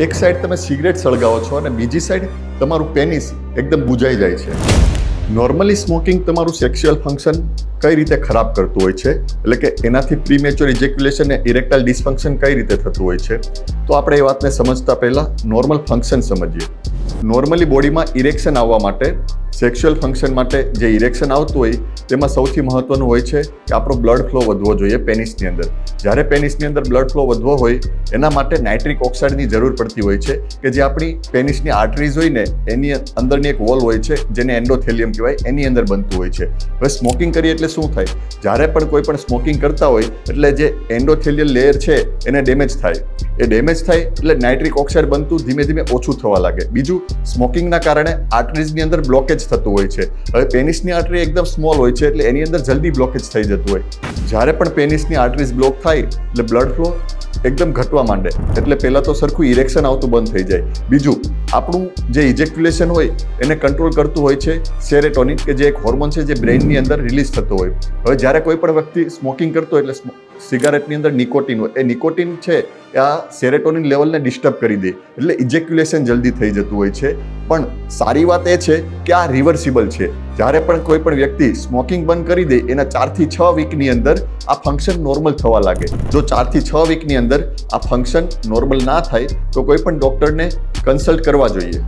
એક સાઈડ તમે સિગરેટ સળગાવો છો અને બીજી સાઈડ તમારું પેનિસ એકદમ બુજાઈ જાય છે. નોર્મલી સ્મોકિંગ તમારું સેક્સ્યુઅલ ફંક્શન કઈ રીતે ખરાબ કરતું હોય છે, એટલે કે એનાથી પ્રીમેચ્યોર ઇજેક્યુલેશન અને ઇરેક્ટાઇલ ડિસફંક્શન કઈ રીતે થતું હોય છે, તો આપણે એ વાતને સમજતા પહેલાં નોર્મલ ફંક્શન સમજીએ. નોર્મલી બોડીમાં ઇરેક્શન આવવા માટે, સેક્સ્યુઅલ ફંક્શન માટે જે ઇરેક્શન આવતું હોય તેમાં સૌથી મહત્વનું હોય છે કે આપણો બ્લડ ફ્લો વધવો જોઈએ પેનિસની અંદર. જ્યારે પેનિસની અંદર બ્લડ ફ્લો વધવો હોય એના માટે નાઇટ્રિક ઓક્સાઇડની જરૂર પડતી હોય છે કે જે આપણી પેનિસની આર્ટરીઝ હોય ને એની અંદરની એક વોલ હોય છે જેને એન્ડોથેલિયમ કહેવાય, એની અંદર બનતું હોય છે. હવે સ્મોકિંગ કરીએ એટલે શું થાય? જ્યારે પણ કોઈ પણ સ્મોકિંગ કરતા હોય એટલે જે એન્ડોથેલિયલ લેયર છે એને ડેમેજ થાય. એ ડેમેજ થાય એટલે નાઇટ્રિક ઓક્સાઇડ બનતું ધીમે ધીમે ઓછું થવા લાગે. બીજું, સ્મોકિંગના કારણે આર્ટરીઝની અંદર બ્લોકેજ થતું હોય છે. હવે પેનિસની આર્ટરી એકદમ સ્મોલ હોય છે એટલે એની અંદર જલ્દી બ્લોકેજ થઈ જતું હોય. જ્યારે પણ પેનિસની આર્ટરીઝ બ્લોક થાય એટલે બ્લડ ફ્લો એકદમ ઘટવા માંડે, એટલે પહેલાં તો સરખું ઇરેક્શન આવતું બંધ થઈ જાય. બીજું, આપણું જે ઇજેક્યુલેશન હોય એને કંટ્રોલ કરતું હોય છે સેરેટોનિન, કે જે એક હોર્મોન છે જે બ્રેઇનની અંદર રિલીઝ થતો હોય. હવે જ્યારે કોઈ પણ વ્યક્તિ સ્મોકિંગ કરતો હોય એટલે સિગારેટની અંદર નિકોટિન હોય, એ નિકોટિન છે આ સેરેટોનિન લેવલને ડિસ્ટર્બ કરી દે એટલે ઇજેક્યુલેશન જલ્દી થઈ જતું હોય છે. પણ સારી વાત એ છે કે આ રિવર્સિબલ છે. જ્યારે પણ કોઈ પણ વ્યક્તિ સ્મોકિંગ બંધ કરી દે એના 4 થી 6 વીકની અંદર આ ફંક્શન નોર્મલ થવા લાગે. જો 4 થી 6 વીકની અંદર આ ફંક્શન નોર્મલ ના થાય તો કોઈ પણ ડૉક્ટરને કન્સલ્ટ કરવા જોઈએ.